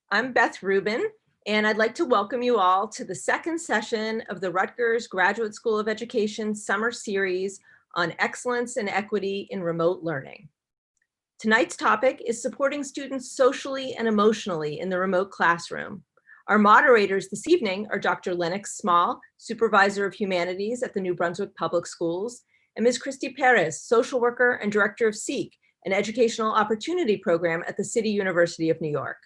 I'm Beth Rubin, and I'd like to welcome you all to the second session of the Rutgers Graduate School of Education Summer Series on Excellence and Equity in Remote Learning. Tonight's topic is supporting students socially and emotionally in the remote classroom. Our moderators this evening are Dr. Lennox Small, Supervisor of Humanities at the New Brunswick Public Schools, and Ms. Christy Perez, Social Worker and Director of SEEK, an Educational Opportunity Program at the City University of New York.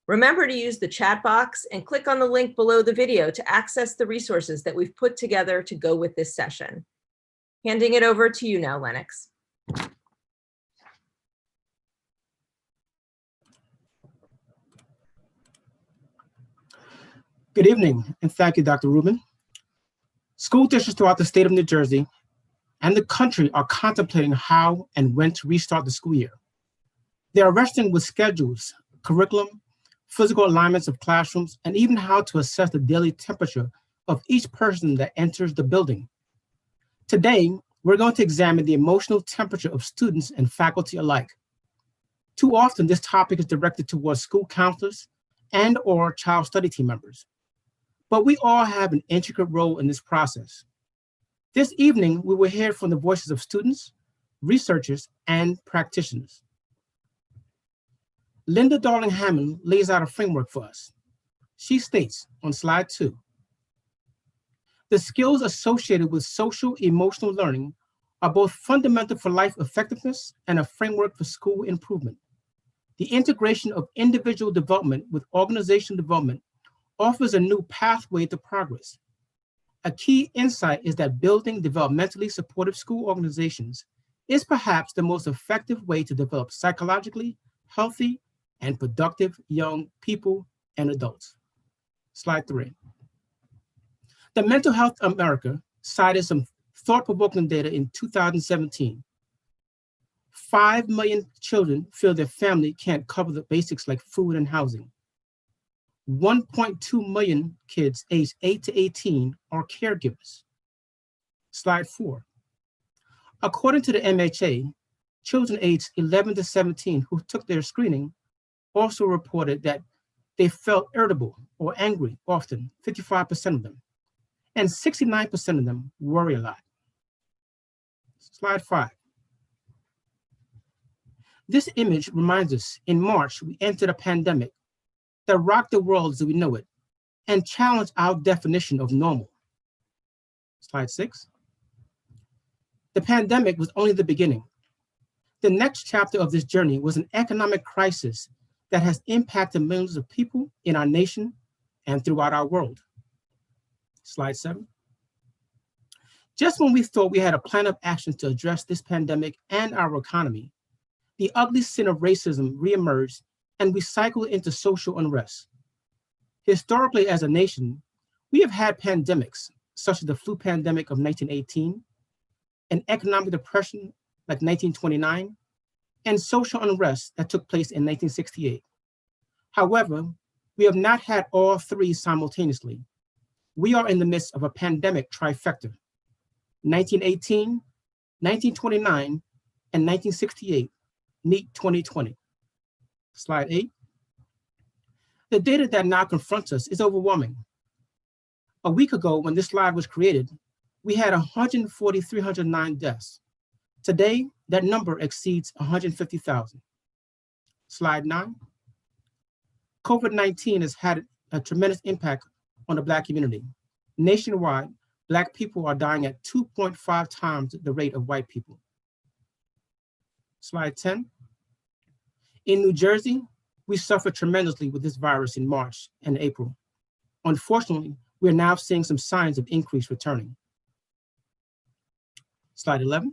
Remember to use the chat box and click on the link below the video to access the resources that we've put together to go with this session. Handing it over to you now, Lennox. Good evening, and thank you, Dr. Rubin. School districts throughout the state of New Jersey and the country are contemplating how and when to restart the school year. They are wrestling with schedules, curriculum, physical alignments of classrooms, and even how to assess the daily temperature of each person that enters the building. Today, we're going to examine the emotional temperature of students and faculty alike. Too often, this topic is directed towards school counselors and/or child study team members. But we all have an intricate role in this process. This evening, we will hear from the voices of students, researchers, and practitioners. Linda Darling-Hammond lays out a framework for us. She states on slide 2, the skills associated with social emotional learning are both fundamental for life effectiveness and a framework for school improvement. The integration of individual development with organizational development offers a new pathway to progress. A key insight is that building developmentally supportive school organizations is perhaps the most effective way to develop psychologically healthy and productive young people and adults. Slide 3. The Mental Health America cited some thought-provoking data in 2017. 5 million children feel their family can't cover the basics like food and housing. 1.2 million kids aged 8 to 18 are caregivers. Slide 4. According to the MHA, children aged 11 to 17 who took their screening also reported that they felt irritable or angry often, 55% of them, and 69% of them worry a lot. Slide 5. This image reminds us in March, we entered a pandemic that rocked the world as we know it and challenged our definition of normal. Slide 6. The pandemic was only the beginning. The next chapter of this journey was an economic crisis that has impacted millions of people in our nation and throughout our world. Slide 7. Just when we thought we had a plan of action to address this pandemic and our economy, the ugly sin of racism reemerged and we cycled into social unrest. Historically, as a nation, we have had pandemics, such as the flu pandemic of 1918, an economic depression like 1929, and social unrest that took place in 1968. However, we have not had all three simultaneously. We are in the midst of a pandemic trifecta, 1918, 1929, and 1968, NEET 2020. Slide 8. The data that now confronts us is overwhelming. A week ago, when this slide was created, we had 140,309 deaths. Today, that number exceeds 150,000. Slide 9. COVID-19 has had a tremendous impact on the Black community. Nationwide, Black people are dying at 2.5 times the rate of white people. Slide 10. In New Jersey, we suffered tremendously with this virus in March and April. Unfortunately, we're now seeing some signs of increase returning. Slide 11.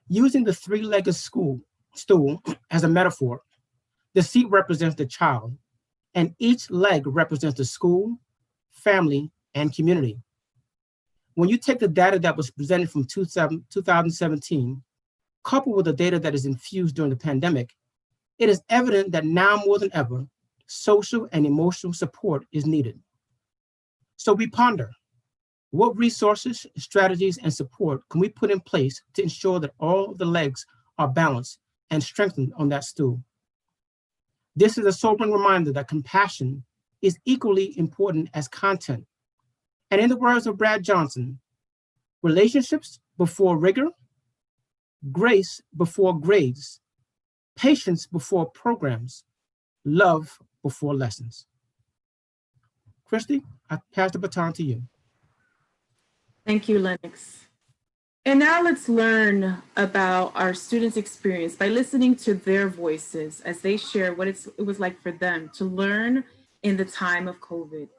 Using the three-legged stool as a metaphor, the seat represents the child, and each leg represents the school, family, and community. When you take the data that was presented from 2017, coupled with the data that is infused during the pandemic, it is evident that now more than ever, social and emotional support is needed. So we ponder, what resources, strategies, and support can we put in place to ensure that all of the legs are balanced and strengthened on that stool? This is a sobering reminder that compassion is equally important as content. And in the words of Brad Johnson, relationships before rigor, grace before grades, patience before programs, love before lessons. Christy, I pass the baton to you. Thank you, Lennox. And now let's learn about our students' experience by listening to their voices as they share what it was like for them to learn in the time of COVID.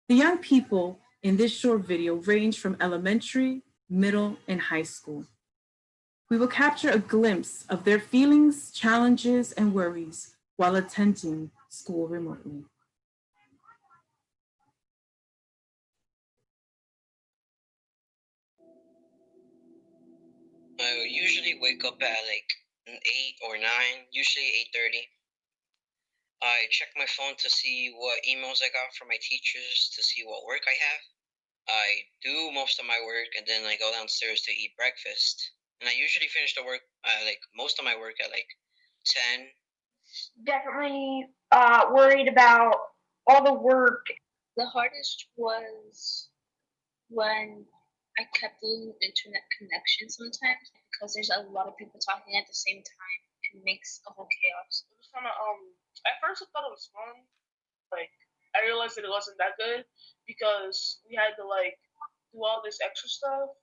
The young people in this short video range from elementary, middle, and high school. We will capture a glimpse of their feelings, challenges, and worries while attending school remotely. I usually wake up at like 8 or 9, usually 8:30. I check my phone to see what emails I got from my teachers, to see what work I have. I do most of my work and then I go downstairs to eat breakfast. And I usually finish the work, most of my work at like 10. Definitely worried about all the work. The hardest was when I kept losing internet connection sometimes because there's a lot of people talking at the same time and it makes a whole chaos. It was kind of at first I thought it was fun. Like I realized that it wasn't that good because we had to like do all this extra stuff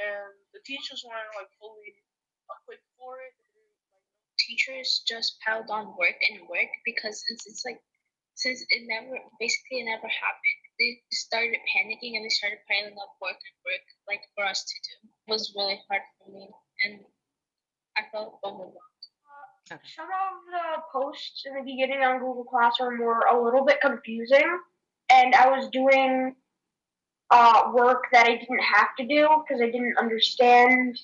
and the teachers weren't like fully equipped for it. Teachers just piled on work and work because since it never happened, they started panicking and they started piling up work and work like for us to do. It was really hard for me and I felt overwhelmed. Some of the posts in the beginning on Google Classroom were a little bit confusing, and I was doing work that I didn't have to do because I didn't understand.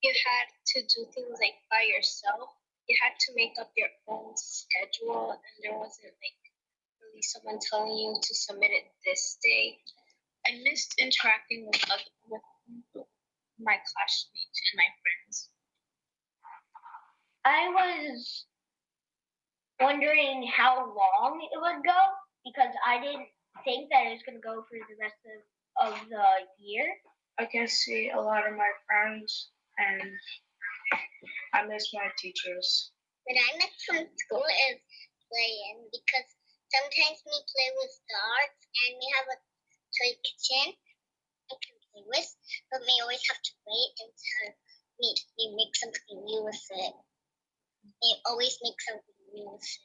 You had to do things like by yourself. You had to make up your own schedule, and there wasn't like really someone telling you to submit it this day. I missed interacting with my classmates and my friends. I was wondering how long it would go because I didn't think that it was going to go for the rest of the year. I can see a lot of my friends and I miss my teachers. What I miss from school is playing because sometimes we play with dogs and we have a toy kitchen I can play with, but we always have to wait until we make something new with it. We always make something new with it,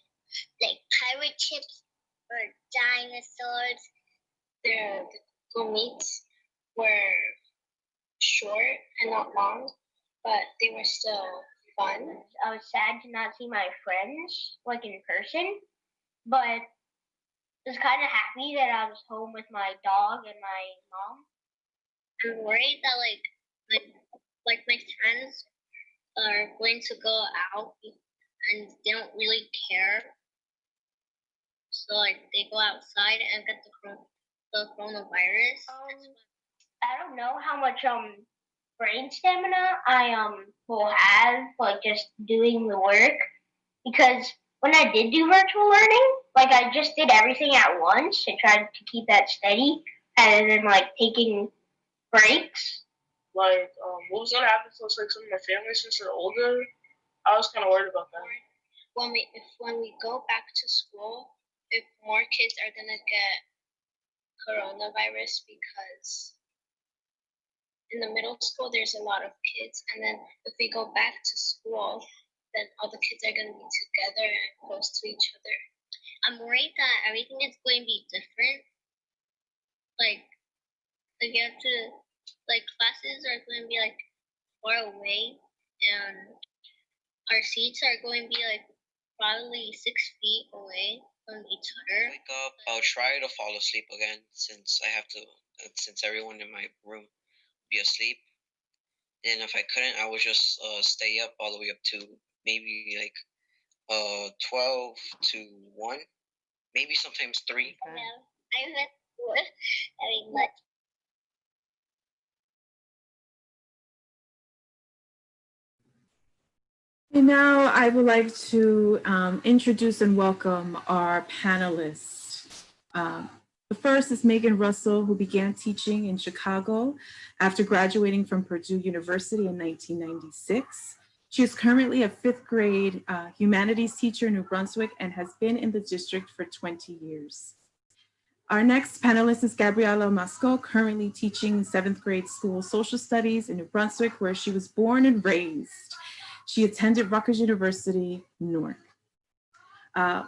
like pirate chips or dinosaurs. The Google Meets were short and not long, but they were still fun. I was sad to not see my friends like in person, but I was kind of happy that I was home with my dog and my mom. I'm worried that like my friends are going to go out and they don't really care. So like they go outside and get the coronavirus. I don't know how much brain stamina I will have like just doing the work, because when I did do virtual learning, like I just did everything at once and tried to keep that steady, and then like taking breaks. Like what was gonna happen to like some of my family since they're older? I was kind of worried about that. When we go back to school, if more kids are gonna get coronavirus because in the middle school there's a lot of kids, and then if we go back to school, then all the kids are gonna be together and close to each other. I'm worried that everything is going to be different. Like you have to, like classes are going to be like far away, and our seats are going to be like probably 6 feet away from each other. Wake up, I'll try to fall asleep again since everyone in my room would be asleep. And if I couldn't, I would just stay up all the way up to maybe like 12 to 1, maybe sometimes 3. Yeah, I miss school very much. And now I would like to introduce and welcome our panelists. The first is Megan Russell, who began teaching in Chicago after graduating from Purdue University in 1996. She is currently a fifth grade humanities teacher in New Brunswick and has been in the district for 20 years. Our next panelist is Gabriela Masco, currently teaching seventh grade school social studies in New Brunswick, where she was born and raised. She attended Rutgers University, Newark.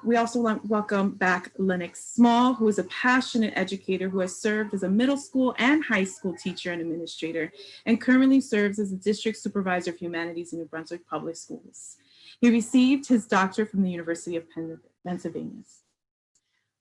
We also welcome back Lennox Small, who is a passionate educator who has served as a middle school and high school teacher and administrator, and currently serves as the district supervisor of humanities in New Brunswick Public Schools. He received his doctorate from the University of Pennsylvania.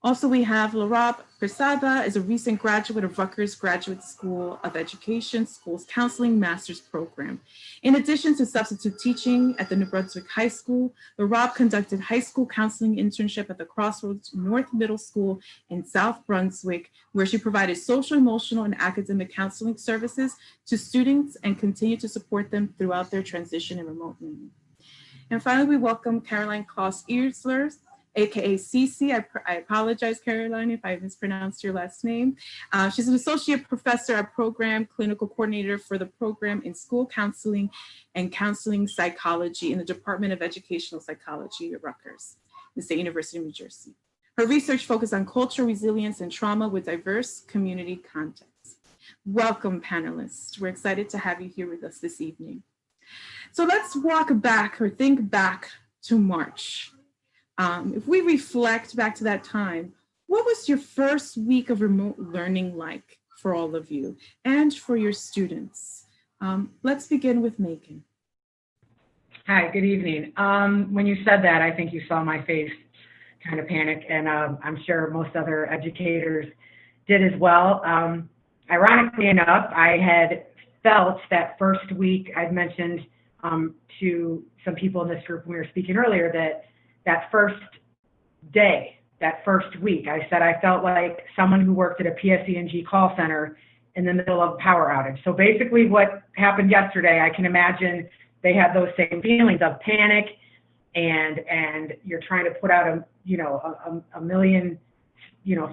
Also, we have Laurab Prasada, is a recent graduate of Rutgers Graduate School of Education Schools Counseling Master's Program. In addition to substitute teaching at the New Brunswick High School, Laurab conducted high school counseling internship at the Crossroads North Middle School in South Brunswick, where she provided social, emotional, and academic counseling services to students and continued to support them throughout their transition in remote learning. And finally, we welcome Caroline Kloss-Earsler, AKA Cece. I apologize, Caroline, if I mispronounced your last name. She's an associate professor at program clinical coordinator for the program in school counseling and counseling psychology in the Department of Educational Psychology at Rutgers, the State University of New Jersey. Her research focuses on cultural resilience and trauma with diverse community contexts. Welcome, panelists. We're excited to have you here with us this evening. So let's walk back or think back to March. If we reflect back to that time, what was your first week of remote learning like for all of you and for your students? Let's begin with Megan. Hi, good evening. When you said that, I think you saw my face kind of panic, and I'm sure most other educators did as well. Ironically enough, I had felt that first week, I'd mentioned to some people in this group when we were speaking earlier that first day, that first week, I said I felt like someone who worked at a PSE&G call center in the middle of a power outage. So basically what happened yesterday, I can imagine they had those same feelings of panic and you're trying to put out a million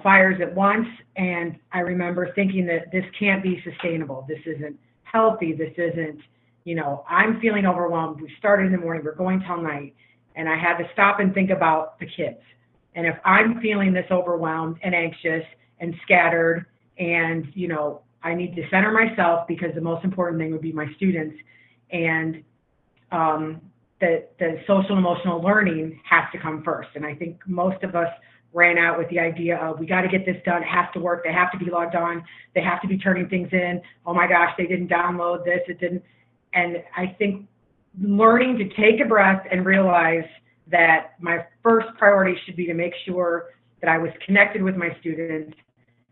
fires at once. And I remember thinking that this can't be sustainable. This isn't healthy. This isn't, I'm feeling overwhelmed. We started in the morning, we're going till night. And I had to stop and think about the kids. And if I'm feeling this overwhelmed and anxious and scattered and, I need to center myself because the most important thing would be my students. And the social and emotional learning has to come first. And I think most of us ran out with the idea of, we got to get this done. It has to work. They have to be logged on. They have to be turning things in. Oh my gosh, they didn't download this. It didn't. And I think learning to take a breath and realize that my first priority should be to make sure that I was connected with my students,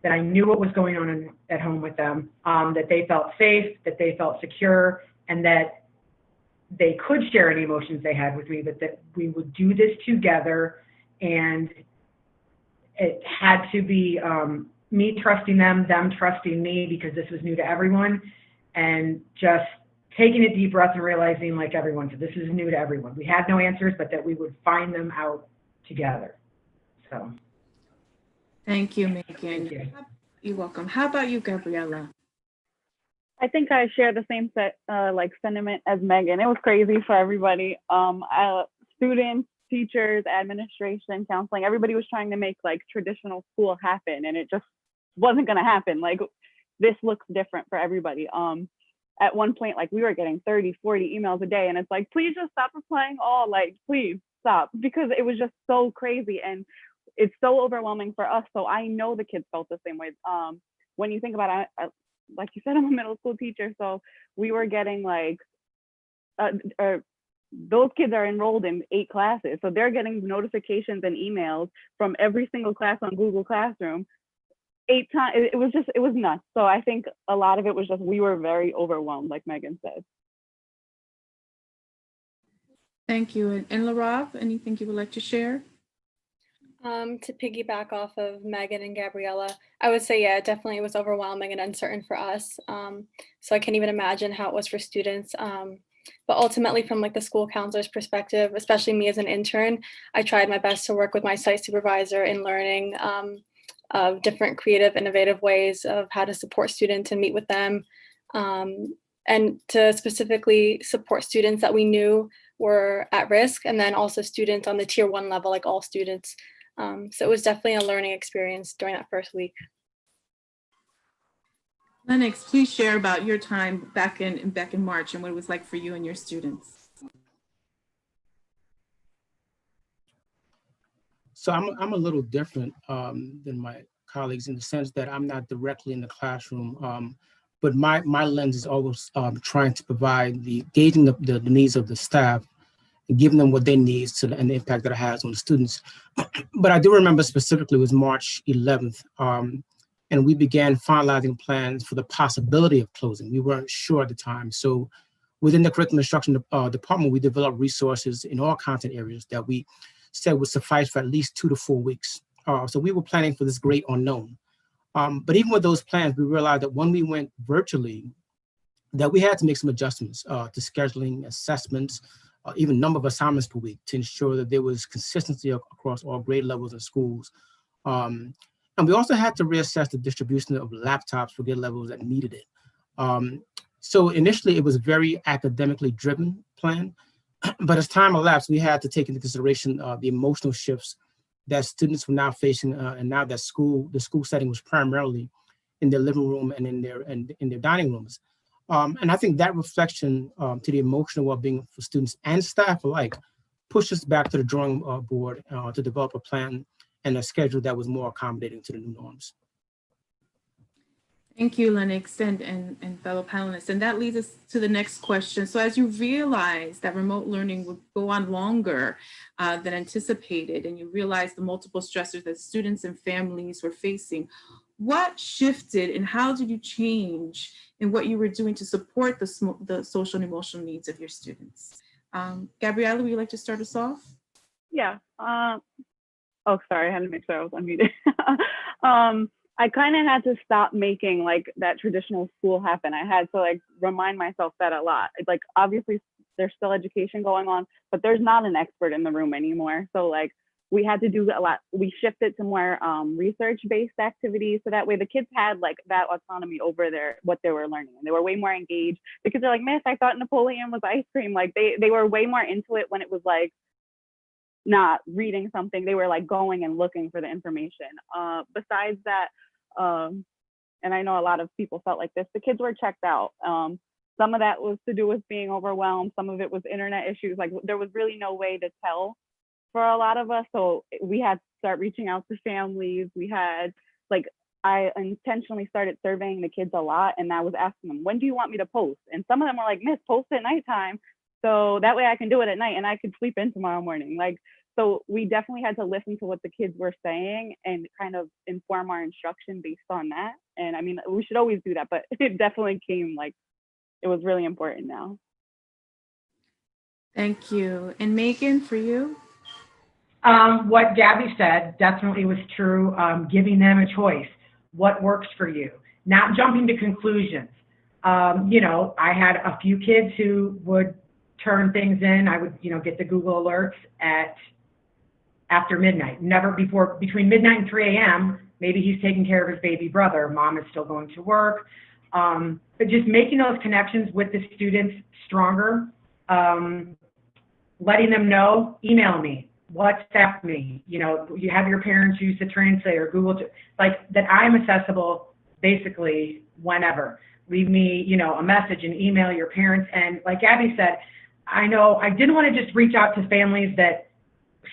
that I knew what was going on at home with them, that they felt safe, that they felt secure, and that they could share any emotions they had with me, but that we would do this together. And it had to be me trusting them trusting me, because this was new to everyone, and just taking a deep breath and realizing, like everyone said, this is new to everyone. We had no answers, but that we would find them out together. So. Thank you, Megan. Thank you. You're welcome. How about you, Gabriela? I think I share the same sentiment as Megan. It was crazy for everybody. Students, teachers, administration, counseling, everybody was trying to make traditional school happen, and it just wasn't going to happen. This looks different for everybody. At one point, we were getting 30, 40 emails a day, and it's please just stop replying all, please stop, because it was just so crazy, and it's so overwhelming for us. So I know the kids felt the same way. When you think about it, like you said, I'm a middle school teacher, so we were getting those kids are enrolled in 8 classes, so they're getting notifications and emails from every single class on Google Classroom 8 times. It was nuts. So I think a lot of it was just, we were very overwhelmed, like Megan said. Thank you. And Laurab, anything you would like to share? To piggyback off of Megan and Gabriela, I would say, yeah, definitely it was overwhelming and uncertain for us. So I can't even imagine how it was for students. But ultimately, from like the school counselor's perspective, especially me as an intern, I tried my best to work with my site supervisor in learning of different creative, innovative ways of how to support students and meet with them, and to specifically support students that we knew were at risk, and then also students on the tier 1 level, like all students. So it was definitely a learning experience during that first week. Lennox, please share about your time back in March and what it was like for you and your students. So I'm a little different than my colleagues in the sense that I'm not directly in the classroom, but my lens is always trying to provide gauging the needs of the staff and giving them what they need and the impact that it has on the students. But I do remember specifically it was March 11th, and we began finalizing plans for the possibility of closing. We weren't sure at the time. So within the curriculum instruction department, we developed resources in all content areas that we said would suffice for at least 2 to 4 weeks. So we were planning for this great unknown. But even with those plans, we realized that when we went virtually, that we had to make some adjustments to scheduling, assessments, even number of assignments per week to ensure that there was consistency across all grade levels and schools. And we also had to reassess the distribution of laptops for grade levels that needed it. So initially, it was a very academically driven plan, but as time elapsed, we had to take into consideration the emotional shifts that students were now facing, and now that the school setting was primarily in their living room and in their dining rooms. And I think that reflection to the emotional well-being for students and staff alike pushed us back to the drawing board to develop a plan and a schedule that was more accommodating to the new norms. Thank you, Lennox and fellow panelists. And that leads us to the next question. So as you realize that remote learning would go on longer than anticipated, and you realize the multiple stressors that students and families were facing, what shifted and how did you change in what you were doing to support the social and emotional needs of your students? Gabriella, would you like to start us off? Yeah. Oh, sorry, I had to make sure I was unmuted. I kind of had to stop making like that traditional school happen. I had to like remind myself that a lot. Like obviously there's still education going on, but there's not an expert in the room anymore. So like we had to do a lot. We shifted to more research-based activities. So that way the kids had like that autonomy over what they were learning. And they were way more engaged because they're like, Miss, I thought Napoleon was ice cream. Like they were way more into it when it was like not reading something. They were like going and looking for the information. Besides that, and I know a lot of people felt like this, the kids were checked out. Some of that was to do with being overwhelmed. Some of it was internet issues. Like there was really no way to tell for a lot of us. So we had to start reaching out to families. We had like, I intentionally started surveying the kids a lot, and I was asking them, when do you want me to post? And some of them were like, Miss, post at nighttime. So that way I can do it at night and I could sleep in tomorrow morning. Like, so we definitely had to listen to what the kids were saying and kind of inform our instruction based on that. And I mean, we should always do that, but it definitely came like, it was really important now. Thank you. And Megan, for you? What Gabby said definitely was true. Giving them a choice. What works for you? Not jumping to conclusions. You know, I had a few kids who would turn things in. I would, get the Google alerts after midnight. Never before, between midnight and 3 a.m. Maybe he's taking care of his baby brother. Mom is still going to work. But just making those connections with the students stronger, letting them know, email me, WhatsApp me, you have your parents use the translator, Google, like that I'm accessible basically whenever. Leave me, a message and email your parents. And like Abby said, I know I didn't want to just reach out to families that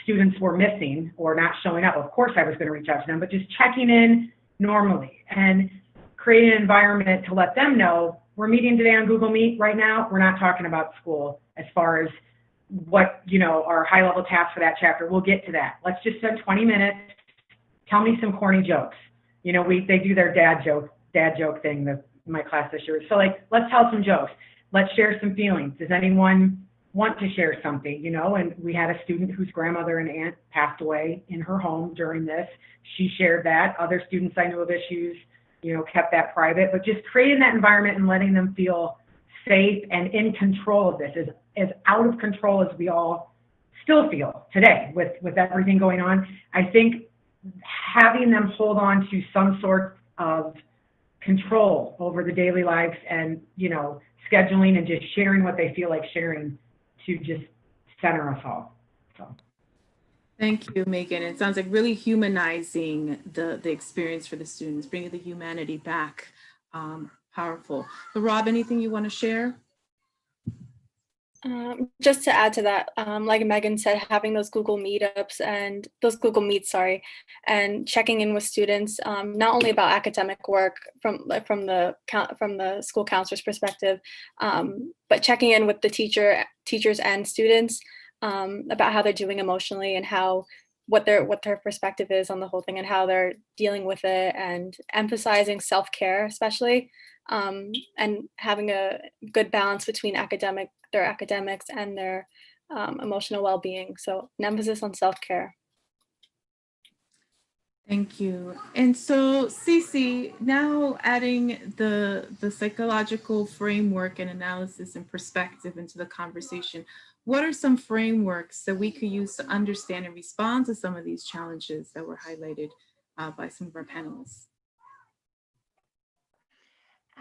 students were missing or not showing up. Of course I was going to reach out to them, but just checking in normally and create an environment to let them know we're meeting today on Google Meet right now. We're not talking about school as far as what, our high level tasks for that chapter. We'll get to that. Let's just spend 20 minutes. Tell me some corny jokes. They do their dad joke thing, my class this year. So like, let's tell some jokes. Let's share some feelings. Does anyone want to share something, And we had a student whose grandmother and aunt passed away in her home during this. She shared that. Other students I knew of issues, kept that private. But just creating that environment and letting them feel safe and in control of this is as out of control as we all still feel today with everything going on, I think having them hold on to some sort of control over the daily lives and, you know, scheduling and just sharing what they feel like sharing to just center us all. So. Thank you, Megan. It sounds like really humanizing the experience for the students, bringing the humanity back. Powerful. But Rob, anything you want to share? Just to add to that, like Megan said, having those Google Meetups and those Google Meets, and checking in with students, not only about academic work from the school counselor's perspective, but checking in with the teachers and students about how they're doing emotionally and what their perspective is on the whole thing and how they're dealing with it, and emphasizing self-care especially, and having a good balance between their academics and their emotional well-being. So an emphasis on self-care. Thank you. And so, Cece, now adding the psychological framework and analysis and perspective into the conversation, what are some frameworks that we could use to understand and respond to some of these challenges that were highlighted by some of our panelists?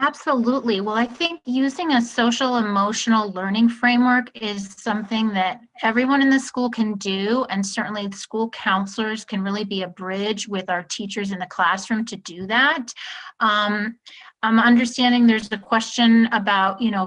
Absolutely. Well, I think using a social emotional learning framework is something that everyone in the school can do, and certainly the school counselors can really be a bridge with our teachers in the classroom to do that. I'm understanding there's a question about, you know,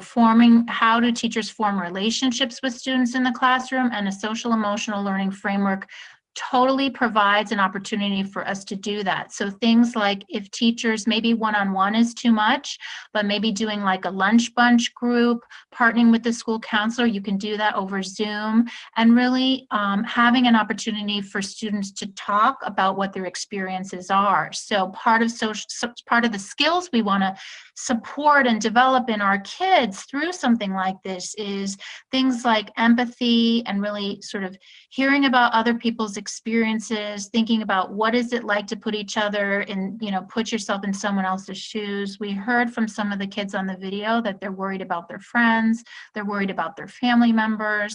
how do teachers form relationships with students in the classroom, and a social emotional learning framework totally provides an opportunity for us to do that. So things like if teachers, maybe one-on-one is too much, but maybe doing like a lunch bunch group, partnering with the school counselor, you can do that over Zoom, and really having an opportunity for students to talk about what their experiences are. So part of the skills we want to support and develop in our kids through something like this is things like empathy, and really sort of hearing about other people's experiences, thinking about what is it like to put each other in, you know, put yourself in someone else's shoes. We heard from some of the kids on the video that they're worried about their friends, they're worried about their family members.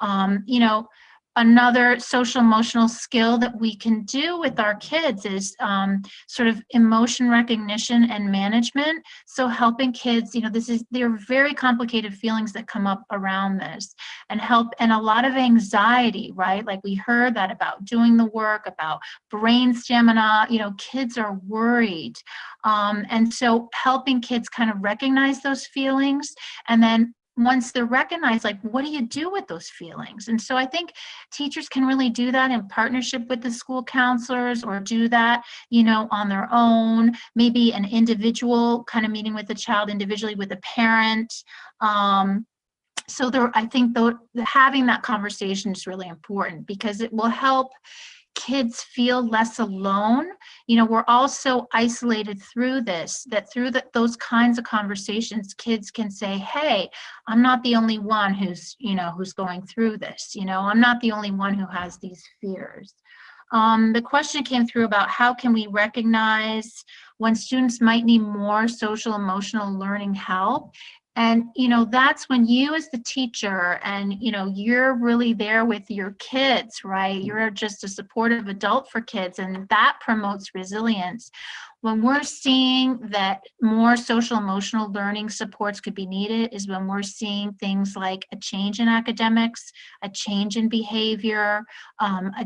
You know, another social emotional skill that we can do with our kids is sort of emotion recognition and management. So helping kids, you know, there are very complicated feelings that come up around this, and a lot of anxiety, right? Like we heard that about doing the work, about brain stamina, you know, kids are worried. And so helping kids kind of recognize those feelings, and then once they're recognized, like, what do you do with those feelings? And so I think teachers can really do that in partnership with the school counselors, or do that, you know, on their own, maybe an individual kind of meeting with the child individually with a parent. So I think having that conversation is really important, because it will help kids feel less alone. You know, we're all so isolated through this, that through those kinds of conversations, kids can say, hey, I'm not the only one who's going through this. You know, I'm not the only one who has these fears. The question came through about how can we recognize when students might need more social emotional learning help. And, you know, that's when you as the teacher, and, you know, you're really there with your kids, right? You're just a supportive adult for kids, and that promotes resilience. When we're seeing that more social emotional learning supports could be needed is when we're seeing things like a change in academics, a change in behavior,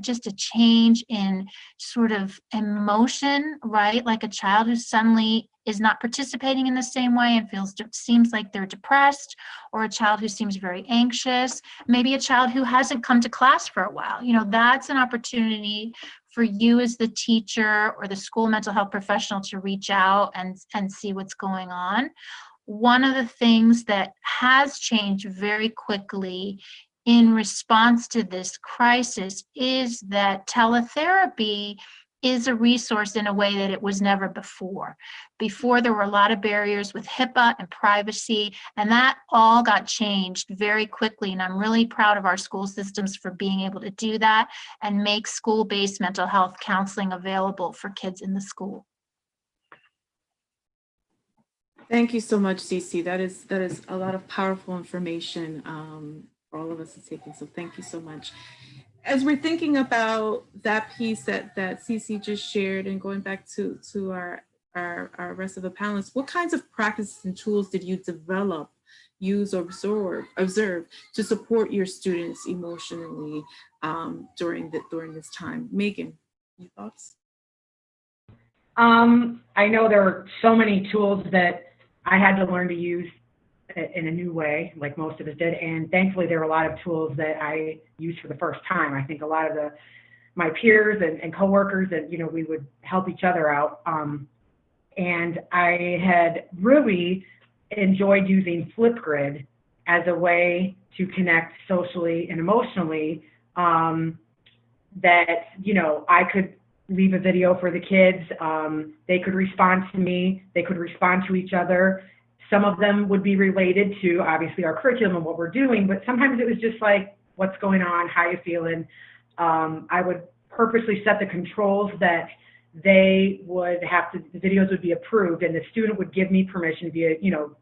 just a change in sort of emotion, right? Like a child who suddenly is not participating in the same way and seems like they're depressed, or a child who seems very anxious, maybe a child who hasn't come to class for a while. You know, that's an opportunity for you as the teacher or the school mental health professional to reach out and see what's going on. One of the things that has changed very quickly in response to this crisis is that teletherapy is a resource in a way that it was never before. Before, there were a lot of barriers with HIPAA and privacy, and that all got changed very quickly. And I'm really proud of our school systems for being able to do that and make school-based mental health counseling available for kids in the school. Thank you so much, Cece. That is a lot of powerful information for all of us to take in. So thank you so much. As we're thinking about that piece that Cece just shared, and going back to our rest of the panelists, what kinds of practices and tools did you develop, use, or observe to support your students emotionally during this time? Megan, any thoughts? I know there are so many tools that I had to learn to use in a new way, like most of us did. And thankfully, there were a lot of tools that I used for the first time. I think a lot of my peers and coworkers, and we would help each other out. And I had really enjoyed using Flipgrid as a way to connect socially and emotionally. That I could leave a video for the kids. They could respond to me. They could respond to each other. Some of them would be related to obviously our curriculum and what we're doing, but sometimes it was just like, what's going on? How you feeling? I would purposely set the controls that they would have to, the videos would be approved, and the student would give me permission via,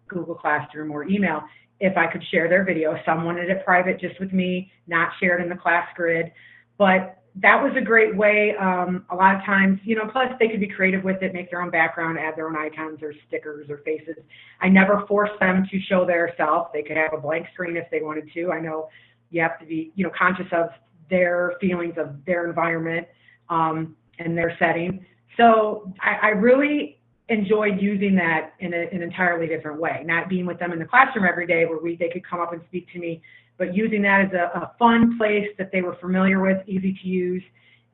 Google Classroom or email if I could share their video. Some wanted it private just with me, not shared in the class grid. But that was a great way. A lot of times, plus they could be creative with it, make their own background, add their own icons or stickers or faces. I never forced them to show their self. They could have a blank screen if they wanted to. I know you have to be, conscious of their feelings, of their environment, and their setting. So I really enjoyed using that in an entirely different way, not being with them in the classroom every day where they could come up and speak to me, but using that as a fun place that they were familiar with, easy to use,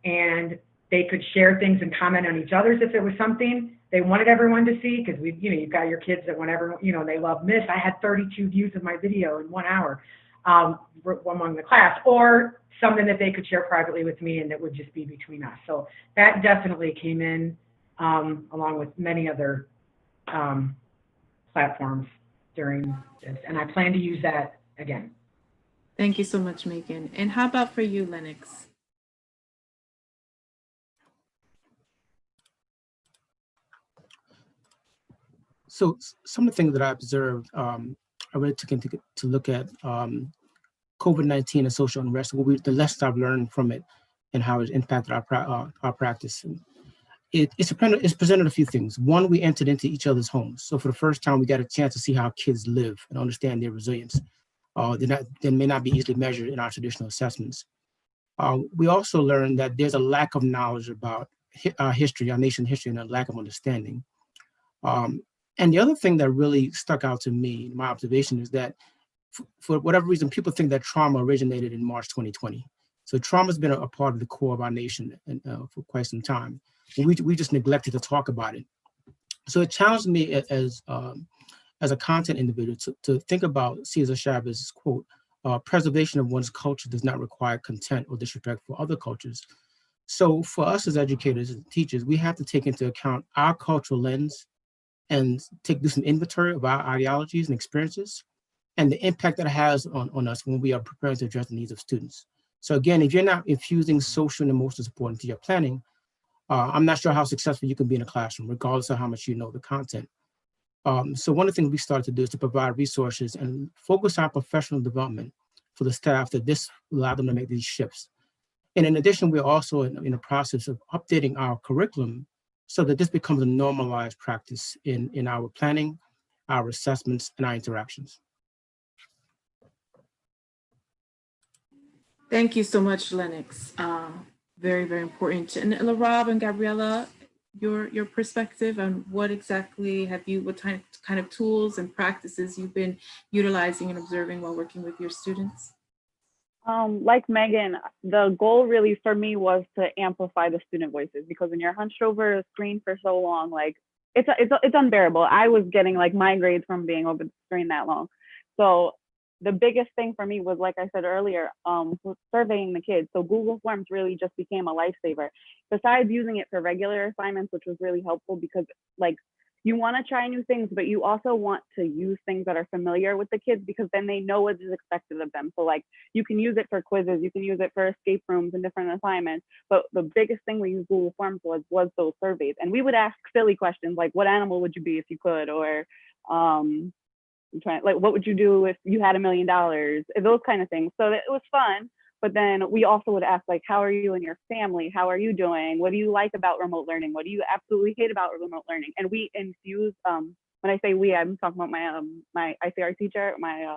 and they could share things and comment on each other's if it was something they wanted everyone to see, because you've got your kids that want everyone, they love Miss, I had 32 views of my video in 1 hour among the class, or something that they could share privately with me and that would just be between us. So that definitely came in along with many other platforms during this, and I plan to use that again. Thank you so much, Megan. And how about for you, Lennox? So some of the things that I observed, I really took to look at COVID-19 and social unrest, the lessons I've learned from it and how it's impacted our practice. And it's presented a few things. One, we entered into each other's homes. So for the first time, we got a chance to see how kids live and understand their resilience. They may not be easily measured in our traditional assessments. We also learned that there's a lack of knowledge about our history, our nation's history, and a lack of understanding. And the other thing that really stuck out to me, my observation, is that for whatever reason, people think that trauma originated in March 2020. So trauma has been a part of the core of our nation for quite some time. We just neglected to talk about it. So it challenged me as a content individual to think about Cesar Chavez's quote, preservation of one's culture does not require contempt or disrespect for other cultures. So for us as educators and teachers, we have to take into account our cultural lens and do some inventory of our ideologies and experiences and the impact that it has on us when we are preparing to address the needs of students. So again, if you're not infusing social and emotional support into your planning, I'm not sure how successful you can be in a classroom, regardless of how much you know the content. So one of the things we started to do is to provide resources and focus our professional development for the staff that this allowed them to make these shifts. And in addition, we're also in the process of updating our curriculum so that this becomes a normalized practice in our planning, our assessments, and our interactions. Thank you so much, Lennox. Very, very important. And LaRob and Gabriella, your perspective on what exactly what kind of tools and practices you've been utilizing and observing while working with your students? Like Megan, the goal really for me was to amplify the student voices, because when you're hunched over a screen for so long, like it's unbearable. I was getting like migraines from being over the screen that long. So the biggest thing for me was, like I said earlier, surveying the kids. So Google Forms really just became a lifesaver. Besides using it for regular assignments, which was really helpful because like you want to try new things, but you also want to use things that are familiar with the kids, because then they know what is expected of them. So like you can use it for quizzes, you can use it for escape rooms and different assignments. But the biggest thing we used Google Forms was those surveys. And we would ask silly questions like, what animal would you be if you could? Or I'm trying, like, what would you do if you had $1 million? Those kind of things. So it was fun. But then we also would ask, like, how are you and your family? How are you doing? What do you like about remote learning? What do you absolutely hate about remote learning? And we infuse, when I say we, I'm talking about my ICR teacher, my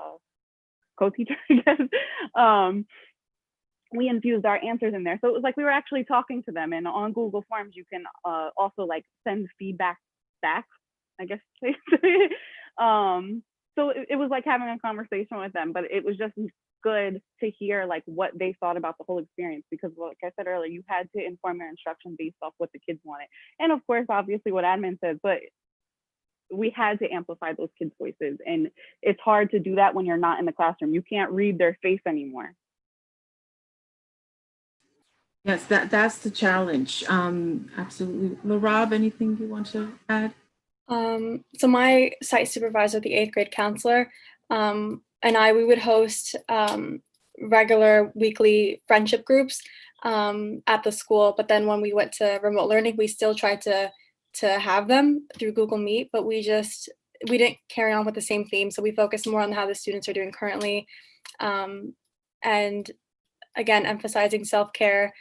co-teacher, I guess. We infused our answers in there. So it was like we were actually talking to them. And on Google Forms, you can also like send feedback back, I guess. So it was like having a conversation with them, but it was just good to hear like what they thought about the whole experience, because like I said earlier, you had to inform your instruction based off what the kids wanted. And of course, obviously what admin says, but we had to amplify those kids' voices. And it's hard to do that when you're not in the classroom. You can't read their face anymore. Yes, that's the challenge. Absolutely. Rob, anything you want to add? So my site supervisor, the 8th grade counselor, and we would host regular weekly friendship groups at the school. But then when we went to remote learning, we still tried to have them through Google Meet, but we didn't carry on with the same theme. So we focused more on how the students are doing currently. And again, emphasizing self-care.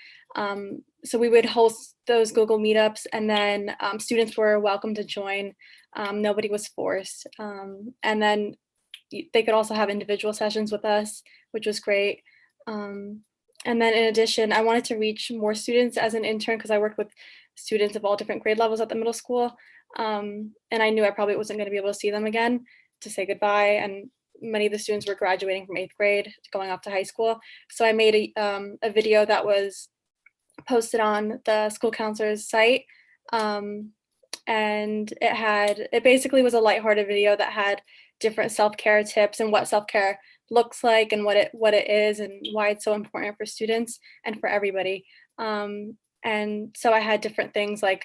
So we would host those Google Meetups, and then students were welcome to join. Nobody was forced. And then they could also have individual sessions with us, which was great. And then in addition, I wanted to reach more students as an intern because I worked with students of all different grade levels at the middle school. And I knew I probably wasn't going to be able to see them again to say goodbye. And many of the students were graduating from 8th grade, going off to high school. So I made a video that was posted on the school counselor's site. And it basically was a lighthearted video that had different self-care tips and what self-care looks like and what it is and why it's so important for students and for everybody. And so I had different things like,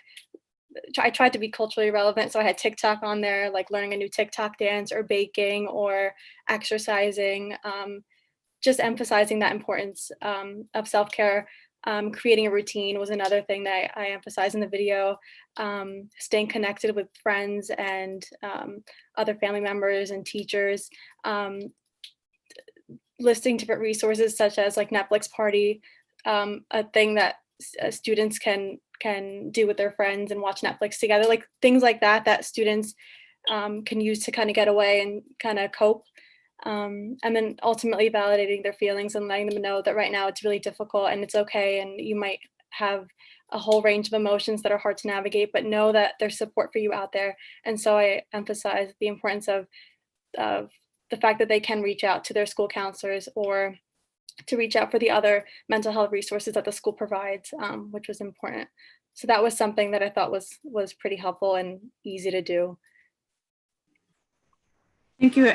I tried to be culturally relevant. So I had TikTok on there, like learning a new TikTok dance or baking or exercising, just emphasizing that importance of self-care. Creating a routine was another thing that I emphasized in the video. Staying connected with friends and other family members and teachers. Listing different resources such as like Netflix Party, a thing that students can do with their friends and watch Netflix together, like things like that students can use to kind of get away and kind of cope. And then ultimately validating their feelings and letting them know that right now it's really difficult and it's okay, and you might have a whole range of emotions that are hard to navigate, but know that there's support for you out there. And so I emphasize the importance of the fact that they can reach out to their school counselors or to reach out for the other mental health resources that the school provides, which was important. So that was something that I thought was pretty helpful and easy to do. Thank you,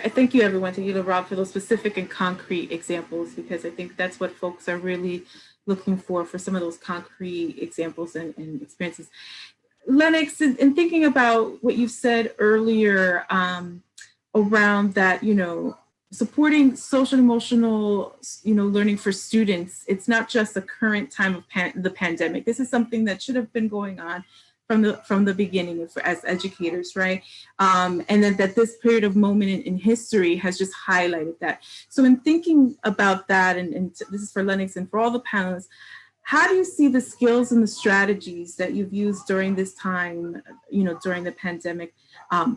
everyone. Thank you, Rob, for those specific and concrete examples, because I think that's what folks are really looking for some of those concrete examples and experiences. Lennox, in thinking about what you said earlier around that, supporting social and emotional, learning for students, it's not just the current time of the pandemic. This is something that should have been going on from the beginning as educators, right? And then that this period of moment in history has just highlighted that. So in thinking about that, and this is for Lennox and for all the panelists, how do you see the skills and the strategies that you've used during this time, during the pandemic,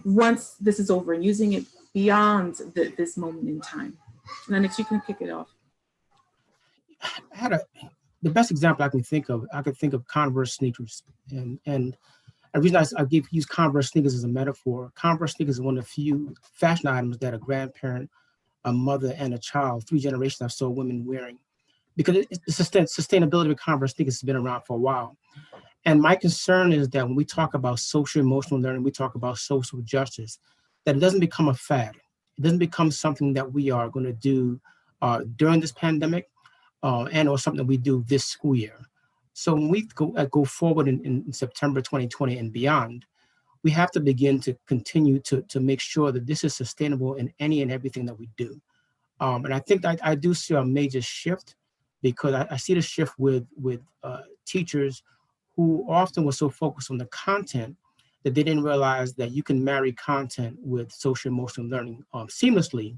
once this is over, and using it beyond this moment in time? Lennox, you can kick it off. The best example I could think of Converse sneakers, and the reason I use Converse sneakers as a metaphor. Converse sneakers is one of the few fashion items that a grandparent, a mother, and a child, 3 generations I saw women wearing, because the sustainability of Converse sneakers has been around for a while. And my concern is that when we talk about social emotional learning, we talk about social justice, that it doesn't become a fad. It doesn't become something that we are going to do during this pandemic, and or something we do this school year. So when we go forward in September 2020 and beyond, we have to begin to continue to make sure that this is sustainable in any and everything that we do. And I think I do see a major shift, because I see the shift with teachers who often were so focused on the content that they didn't realize that you can marry content with social emotional learning seamlessly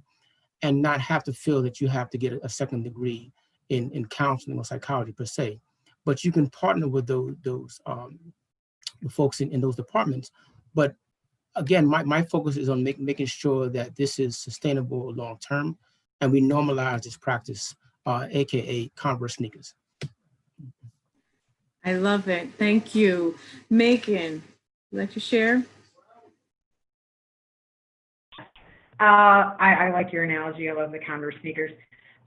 and not have to feel that you have to get a second degree in counseling or psychology per se. But you can partner with those folks in those departments. But again, my focus is on making sure that this is sustainable long term, and we normalize this practice, AKA Converse sneakers. I love it. Thank you. Megan, would you like to share? I like your analogy. I love the Converse sneakers.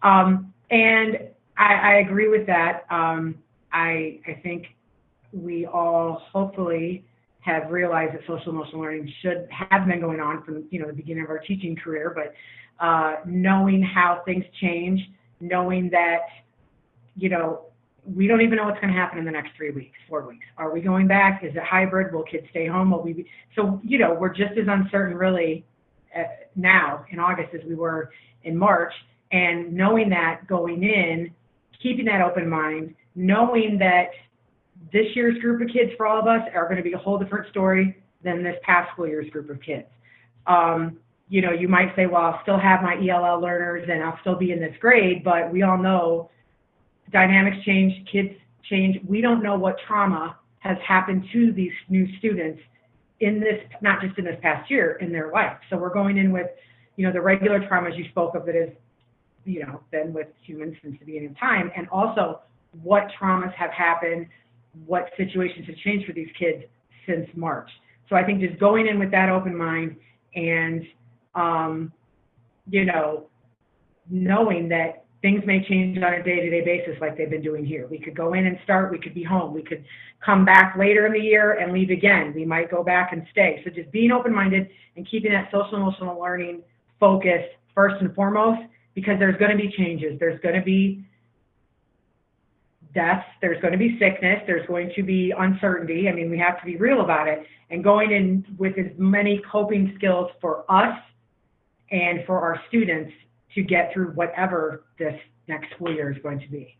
And I agree with that. I think we all hopefully have realized that social emotional learning should have been going on from the beginning of our teaching career, but knowing how things change, knowing that we don't even know what's going to happen in the next 3 weeks, 4 weeks. Are we going back? Is it hybrid? Will kids stay home? Will we be? So we're just as uncertain really now in August as we were in March, and knowing that going in, keeping that open mind, knowing that this year's group of kids for all of us are going to be a whole different story than this past school year's group of kids. You might say, well, I'll still have my ELL learners and I'll still be in this grade, but we all know dynamics change, kids change. We don't know what trauma has happened to these new students in this, not just in this past year, in their life. So we're going in with, the regular traumas you spoke of that has, been with humans since the beginning of time, and also what traumas have happened, what situations have changed for these kids since March. So I think just going in with that open mind and, knowing that things may change on a day-to-day basis like they've been doing here. We could go in and start, we could be home, we could come back later in the year and leave again. We might go back and stay. So just being open-minded and keeping that social emotional learning focused first and foremost, because there's going to be changes. There's going to be deaths, there's going to be sickness, there's going to be uncertainty. I mean, we have to be real about it, and going in with as many coping skills for us and for our students to get through whatever this next school year is going to be.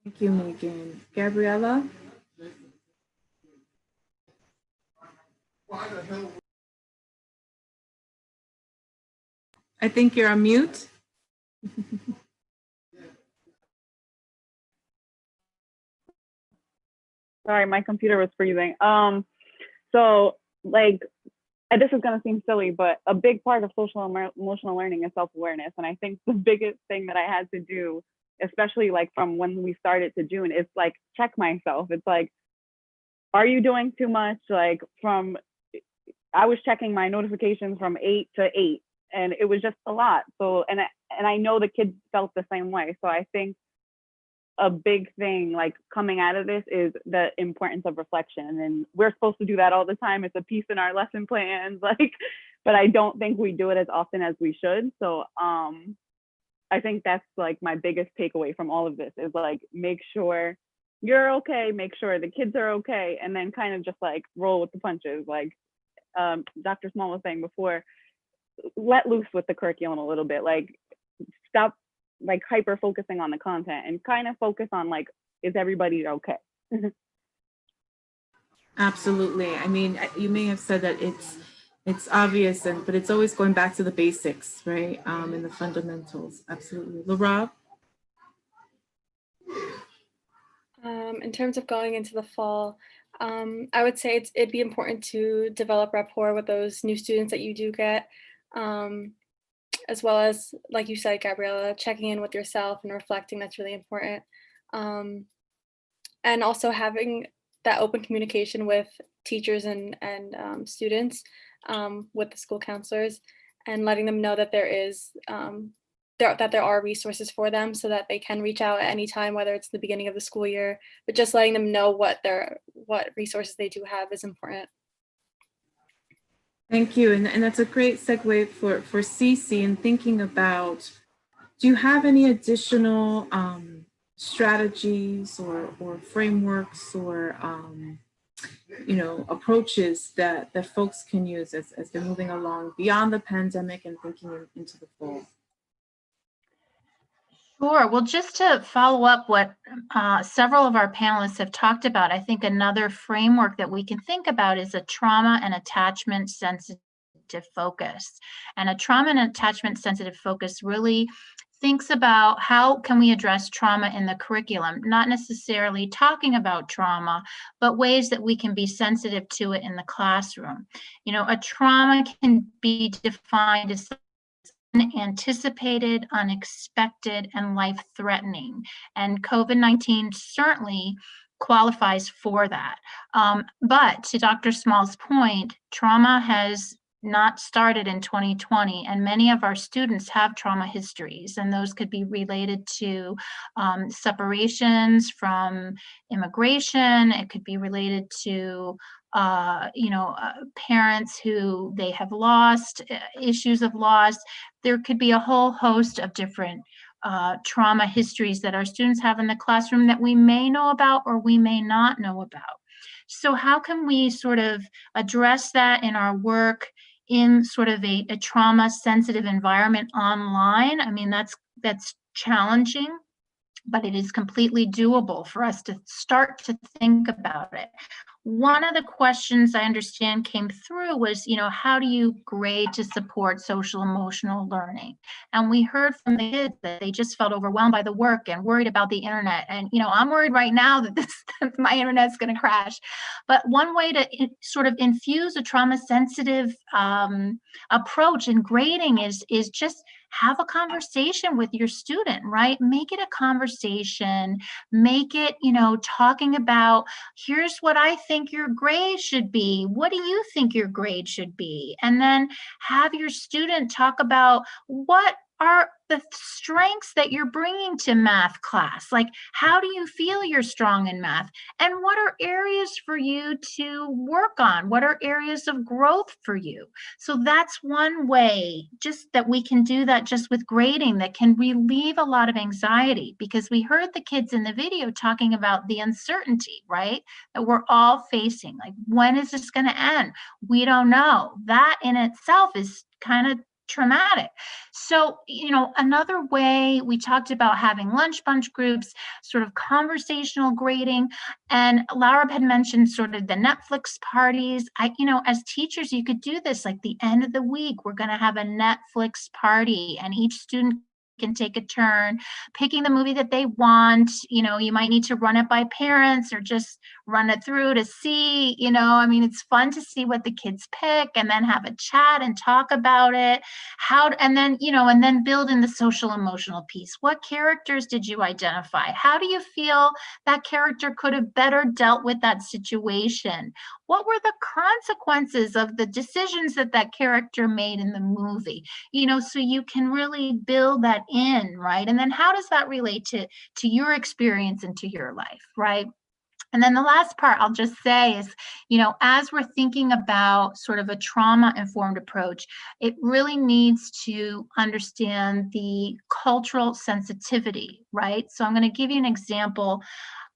Thank you, Megan. Gabriella? I think you're on mute. Sorry, my computer was freezing. This is going to seem silly, but a big part of social emotional learning is self-awareness. And I think the biggest thing that I had to do, especially from when we started to June, is check myself. It's are you doing too much? I was checking my notifications from 8 to 8, and it was just a lot. So, and I know the kids felt the same way. So I think a big thing coming out of this is the importance of reflection, and we're supposed to do that all the time. It's a piece in our lesson plans, but I don't think we do it as often as we should. So I think that's my biggest takeaway from all of this is make sure you're okay, make sure the kids are okay, and then kind of just roll with the punches. Dr. Small was saying before, let loose with the curriculum a little bit, stop hyper focusing on the content and kind of focus on is everybody okay? Absolutely. I mean, you may have said that it's obvious, but it's always going back to the basics, right? And the fundamentals. Absolutely. LaRob? In terms of going into the fall, I would say it'd be important to develop rapport with those new students that you do get, as well as, like you said, Gabriella, checking in with yourself and reflecting. That's really important. And also having that open communication with teachers and students, with the school counselors, and letting them know that there are resources for them so that they can reach out at any time, whether it's the beginning of the school year, but just letting them know what resources they do have is important. Thank you. And that's a great segue for Cece in thinking about, do you have any additional strategies or frameworks or approaches that folks can use as they're moving along beyond the pandemic and thinking into the fall? Sure. Well, just to follow up what several of our panelists have talked about, I think another framework that we can think about is a trauma and attachment sensitive focus. And a trauma and attachment sensitive focus really thinks about how can we address trauma in the curriculum, not necessarily talking about trauma, but ways that we can be sensitive to it in the classroom. You know, a trauma can be defined as unanticipated, unexpected, and life-threatening. And COVID-19 certainly qualifies for that. But to Dr. Small's point, trauma has not started in 2020, and many of our students have trauma histories, and those could be related to separations from immigration. It could be related to parents who they have lost, issues of loss. There could be a whole host of different trauma histories that our students have in the classroom that we may know about or we may not know about. So how can we sort of address that in our work in sort of a trauma sensitive environment online? I mean, that's challenging, but it is completely doable for us to start to think about it. One of the questions I understand came through was, how do you grade to support social emotional learning? And we heard from the kids that they just felt overwhelmed by the work and worried about the internet. And, I'm worried right now that my internet's going to crash. But one way to sort of infuse a trauma sensitive approach in grading is just have a conversation with your student, right? Make it a conversation, make it, talking about, here's what I think your grade should be. What do you think your grade should be? And then have your student talk about what are the strengths that you're bringing to math class. Like, how do you feel you're strong in math? And what are areas for you to work on? What are areas of growth for you? So that's one way just that we can do that just with grading that can relieve a lot of anxiety, because we heard the kids in the video talking about the uncertainty, right? That we're all facing. Like, when is this going to end? We don't know. That in itself is kind of traumatic. So, another way we talked about having lunch bunch groups, sort of conversational grading, and Laura had mentioned sort of the Netflix parties. As teachers, you could do this, like the end of the week, we're going to have a Netflix party and each student can take a turn picking the movie that they want. You might need to run it by parents or just run it through to see, it's fun to see what the kids pick and then have a chat and talk about it. And then build in the social emotional piece. What characters did you identify? How do you feel that character could have better dealt with that situation? What were the consequences of the decisions that character made in the movie? So you can really build that in, right? And then how does that relate to your experience and to your life, right? And then the last part I'll just say is, as we're thinking about sort of a trauma-informed approach, it really needs to understand the cultural sensitivity, right? So I'm going to give you an example.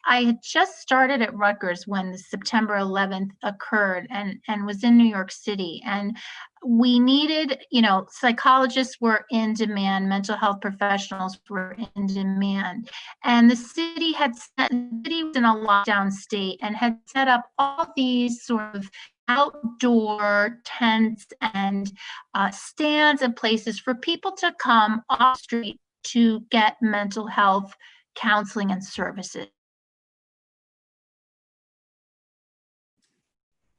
I had just started at Rutgers when the September 11th occurred and was in New York City. And we needed, psychologists were in demand, mental health professionals were in demand. And the city was in a lockdown state and had set up all these sort of outdoor tents and stands and places for people to come off street to get mental health counseling and services.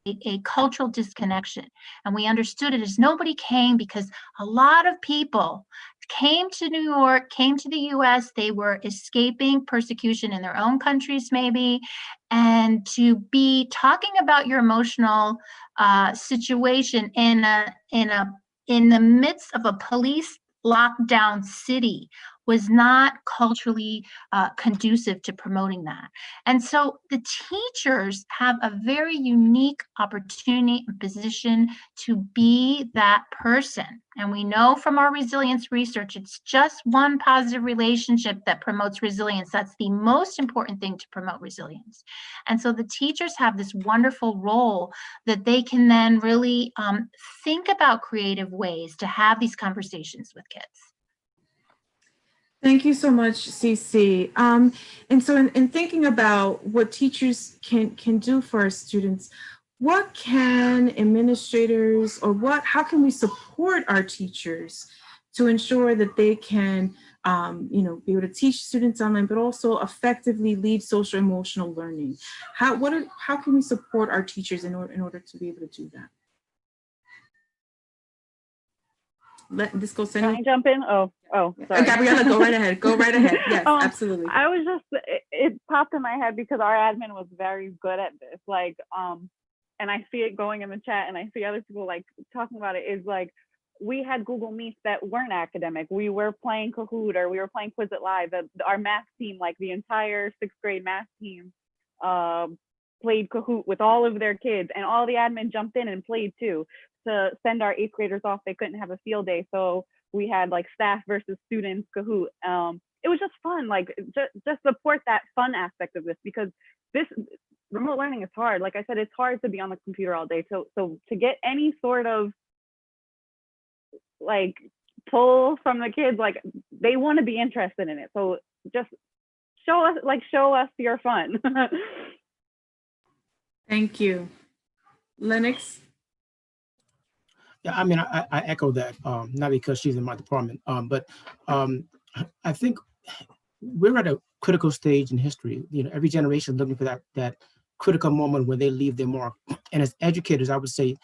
A cultural disconnection. And we understood it as nobody came because a lot of people came to New York, came to the US, they were escaping persecution in their own countries maybe, and to be talking about your emotional situation in the midst of a police lockdown city was not culturally conducive to promoting that. And so the teachers have a very unique opportunity and position to be that person. And we know from our resilience research, it's just one positive relationship that promotes resilience. That's the most important thing to promote resilience. And so the teachers have this wonderful role that they can then really think about creative ways to have these conversations with kids. Thank you so much, CC. And so in thinking about what teachers can do for our students, what can administrators how can we support our teachers to ensure that they can, be able to teach students online, but also effectively lead social emotional learning? How can we support our teachers in order to be able to do that? Let this go. Can I jump in? Oh, sorry. Gabriella, go right ahead. Go right ahead. Yes, absolutely. I was just, it popped in my head because our admin was very good at this. Like, and I see it going in the chat and I see other people like talking about it, is like, we had Google Meets that weren't academic. We were playing Kahoot or we were playing Quizlet Live. Our math team, like the entire 6th grade math team, played Kahoot with all of their kids, and all the admin jumped in and played too, to send our 8th graders off. They couldn't have a field day, so we had like staff versus students Kahoot. It was just fun, like just support that fun aspect of this, because this remote learning is hard. Like I said, it's hard to be on the computer all day. So to get any sort of like pull from the kids, like they want to be interested in it. So just show us your fun. Thank you. Lennox? Yeah, I mean, I echo that, not because she's in my department, but I think we're at a critical stage in history. You know, every generation is looking for that critical moment where they leave their mark. And as educators, I would say,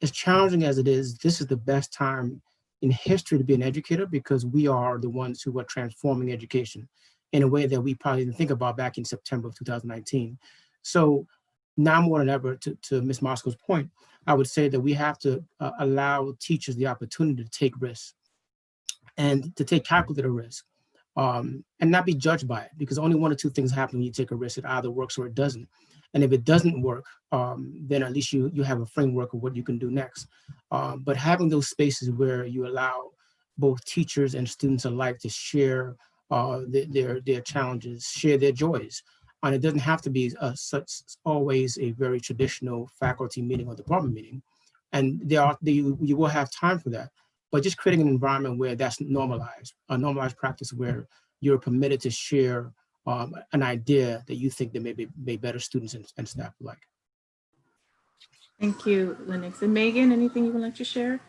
as challenging as it is, this is the best time in history to be an educator, because we are the ones who are transforming education in a way that we probably didn't think about back in September of 2019. So now more than ever, to Ms. Moscow's point, I would say that we have to allow teachers the opportunity to take risks and to take calculated risk, and not be judged by it, because only one or two things happen when you take a risk. It either works or it doesn't. And if it doesn't work, then at least you have a framework of what you can do next. But having those spaces where you allow both teachers and students alike to share their challenges, share their joys. And it doesn't have to be always a very traditional faculty meeting or department meeting. And you will have time for that. But just creating an environment where that's normalized, a normalized practice where you're permitted to share an idea that you think that may better students and staff alike. Thank you, Lennox. And Megan, anything you would like to share?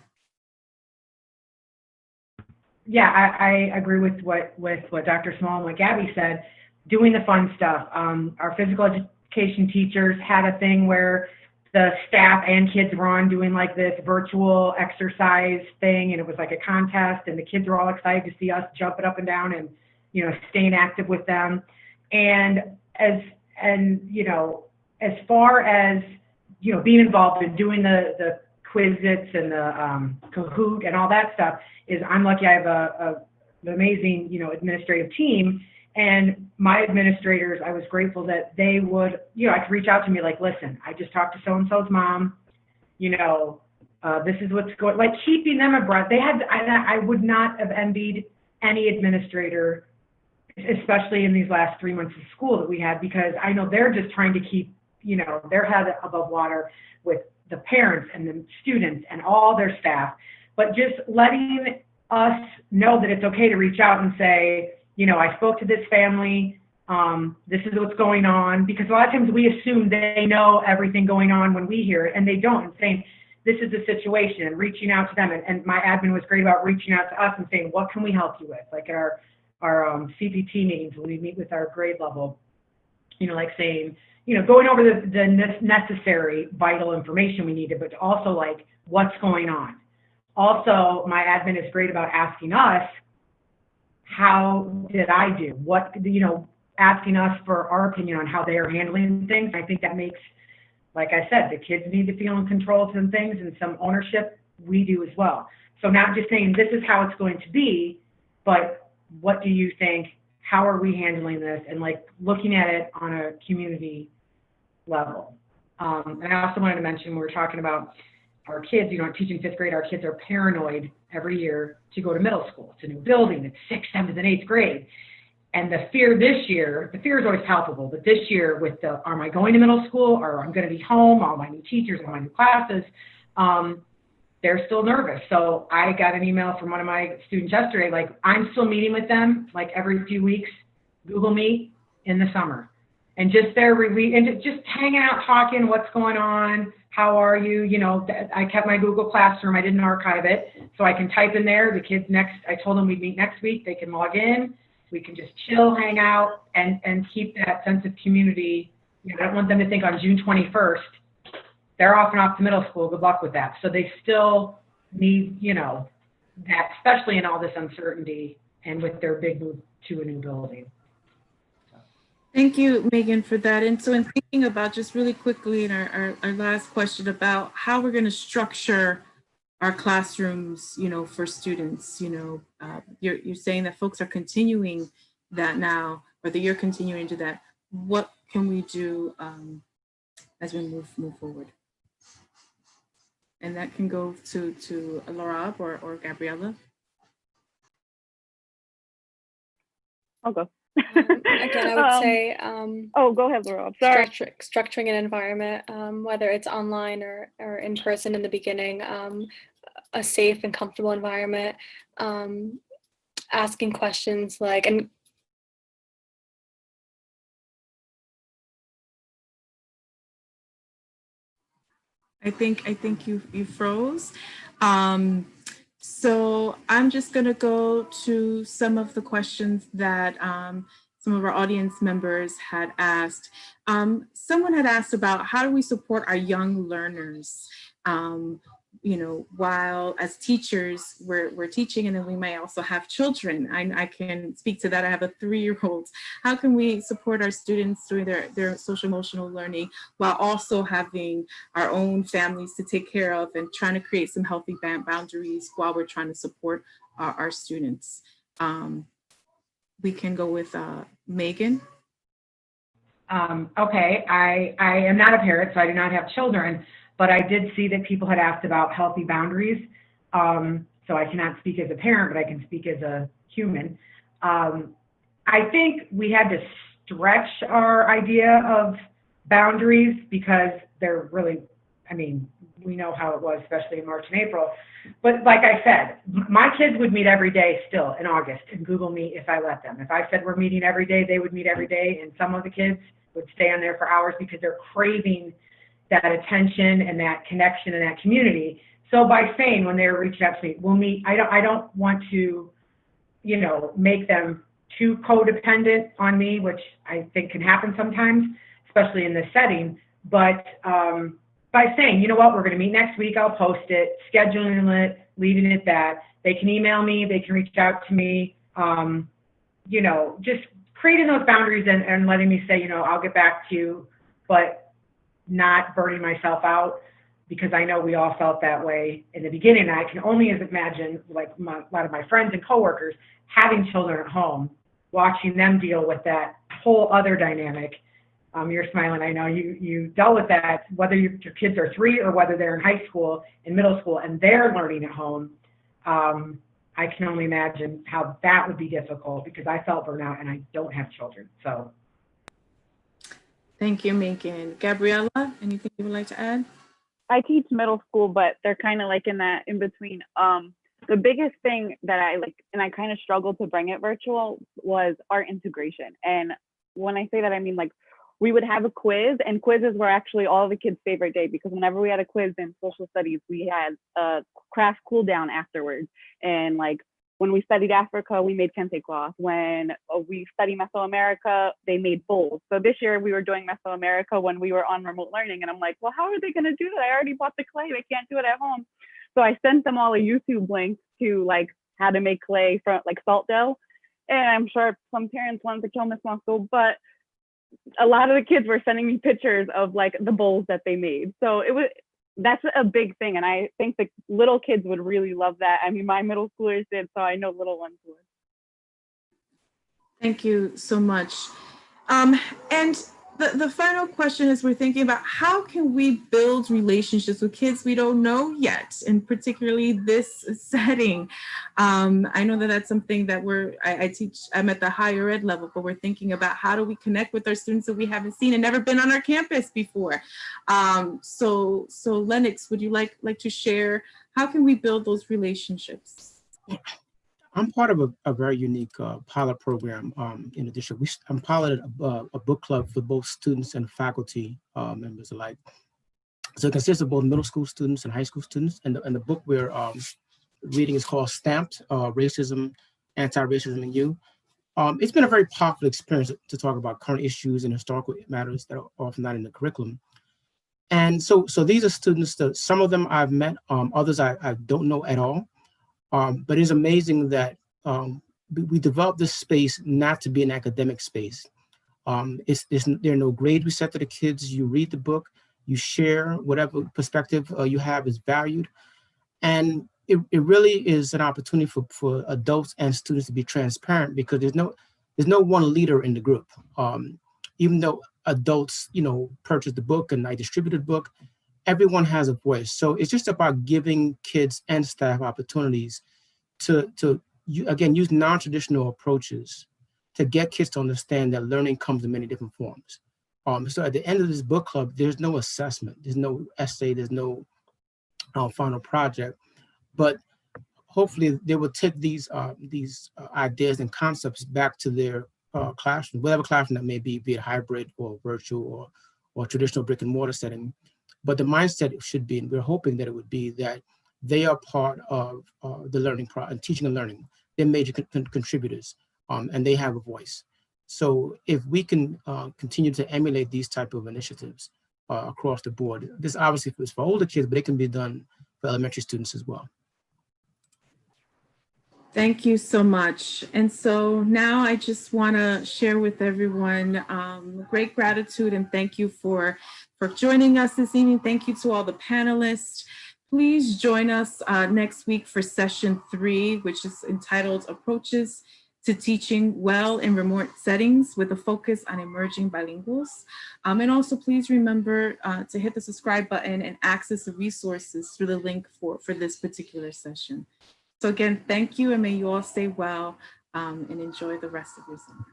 Yeah, I agree with what Dr. Small and what Gabby said. Doing the fun stuff. Our physical education teachers had a thing where the staff and kids were on doing like this virtual exercise thing, and it was like a contest, and the kids were all excited to see us jumping up and down and, you know, staying active with them. And as far as, you know, being involved in doing the Quizlets and the Kahoot and all that stuff, is I'm lucky I have an amazing, you know, administrative team. And my administrators, I was grateful that they would, you know, I could reach out to me like, listen, I just talked to so-and-so's mom, you know, this is what's going, like keeping them abreast. I would not have envied any administrator, especially in these last 3 months of school that we had, because I know they're just trying to keep, you know, their head above water with the parents and the students and all their staff, but just letting us know that it's okay to reach out and say, you know, I spoke to this family, this is what's going on, because a lot of times we assume they know everything going on when we hear it, and they don't, and saying, this is the situation, and reaching out to them. And my admin was great about reaching out to us and saying, what can we help you with? Like our CPT meetings, when we meet with our grade level, you know, like saying, you know, going over the necessary vital information we needed, but also like what's going on. Also, my admin is great about asking us, how did I do? What, you know, asking us for our opinion on how they are handling things. I think that makes, like I said, the kids need to feel in control of some things, and some ownership we do as well. So not just saying this is how it's going to be, but what do you think? How are we handling this? And like looking at it on a community level. And I also wanted to mention, we were talking about our kids, you know, teaching 5th grade, our kids are paranoid every year to go to middle school. It's a new building, it's 6th, 7th, and 8th grade. And the fear this year, the fear is always palpable, but this year with the, am I going to middle school, or I'm going to be home, all my new teachers, all my new classes, they're still nervous. So I got an email from one of my students yesterday, like, I'm still meeting with them like every few weeks, Google Meet in the summer. And just just hanging out, talking, what's going on, how are you? You know, I kept my Google Classroom, I didn't archive it, so I can type in there, the kids I told them we'd meet next week, they can log in, we can just chill, hang out, and keep that sense of community. You know, I don't want them to think on June 21st, they're off and off to middle school, good luck with that. So they still need, you know, that, especially in all this uncertainty and with their big move to a new building. Thank you, Megan, for that. And so in thinking about, just really quickly, in our last question about how we're going to structure our classrooms, you know, for students, you know, you're saying that folks are continuing that now, or that you're continuing to that. What can we do as we move forward? And that can go to Laura or Gabriella. I'll go. Again, I would say oh, go ahead, Laura. Sorry. Structuring an environment, whether it's online or in person in the beginning, a safe and comfortable environment, asking questions like, and I think you froze. So I'm just going to go to some of the questions that some of our audience members had asked. Someone had asked about how do we support our young learners? You know, while as teachers, we're teaching, and then we may also have children. I can speak to that. I have a 3-year-old. How can we support our students doing their social emotional learning while also having our own families to take care of and trying to create some healthy boundaries while we're trying to support our students? We can go with Megan. Okay, I am not a parent, so I do not have children, but I did see that people had asked about healthy boundaries. So I cannot speak as a parent, but I can speak as a human. I think we had to stretch our idea of boundaries because they're really, I mean, we know how it was, especially in March and April. But like I said, my kids would meet every day still in August in Google Meet if I let them. If I said we're meeting every day, they would meet every day, and some of the kids would stay on there for hours because they're craving that attention and that connection and that community. So by saying, when they're reaching out to me, we'll meet, I don't want to, you know, make them too codependent on me, which I think can happen sometimes, especially in this setting. But by saying, you know what, we're going to meet next week, I'll post it, scheduling it, leaving it at that. They can email me, they can reach out to me, you know, just creating those boundaries and letting me say, you know, I'll get back to you, but not burning myself out, because I know we all felt that way in the beginning. And I can only imagine, like a lot of my friends and coworkers having children at home, watching them deal with that whole other dynamic. You're smiling, I know you dealt with that, whether your kids are 3 or whether they're in high school, in middle school, and they're learning at home. I can only imagine how that would be difficult, because I felt burnout and I don't have children. So. Thank you, Megan. Gabriella, anything you would like to add? I teach middle school, but they're kind of like in that in between. The biggest thing that I like, and I kind of struggled to bring it virtual, was art integration. And when I say that, I mean, like, we would have a quiz, and quizzes were actually all the kids' favorite day, because whenever we had a quiz in social studies, we had a craft cool down afterwards. And like, when we studied Africa, we made kente cloth. When we studied Mesoamerica, they made bowls. So this year we were doing Mesoamerica when we were on remote learning. And I'm like, well, how are they going to do that? I already bought the clay. They can't do it at home. So I sent them all a YouTube link to like how to make clay from like salt dough. And I'm sure some parents wanted to kill Miss Moscow, but a lot of the kids were sending me pictures of like the bowls that they made. So that's a big thing. And I think the little kids would really love that. I mean, my middle schoolers did, so I know little ones would. Thank you so much. And the final question is, we're thinking about how can we build relationships with kids we don't know yet, and particularly this setting. I know that that's something that I teach, I'm at the higher ed level, but we're thinking about how do we connect with our students that we haven't seen and never been on our campus before. So Lennox, would you like to share, how can we build those relationships? I'm part of a very unique pilot program in addition. I'm piloted a book club for both students and faculty members alike. So it consists of both middle school students and high school students. And the book we're reading is called Stamped, Racism, Anti-Racism in You. It's been a very powerful experience to talk about current issues and historical matters that are often not in the curriculum. And so these are students that some of them I've met, others I don't know at all. But it's amazing that we developed this space not to be an academic space. There are no grades we set to the kids. You read the book, you share whatever perspective you have is valued. And it really is an opportunity for adults and students to be transparent, because there's no one leader in the group. Even though adults, purchase the book and I distributed the book, everyone has a voice. So it's just about giving kids and staff opportunities to again, use non-traditional approaches to get kids to understand that learning comes in many different forms. So at the end of this book club, there's no assessment, there's no essay, there's no final project, but hopefully they will take these ideas and concepts back to their classroom, whatever classroom that may be it hybrid or virtual or traditional brick and mortar setting. But the mindset should be, and we're hoping that it would be, that they are part of the learning and teaching and learning. They're major contributors, and they have a voice. So if we can continue to emulate these type of initiatives across the board, this obviously is for older kids, but it can be done for elementary students as well. Thank you so much. And so now I just want to share with everyone great gratitude and thank you for joining us this evening. Thank you to all the panelists. Please join us next week for session 3, which is entitled Approaches to Teaching Well in Remote Settings, with a focus on emerging bilinguals. And also please remember to hit the subscribe button and access the resources through the link for this particular session. So again, thank you, and may you all stay well and enjoy the rest of your summer.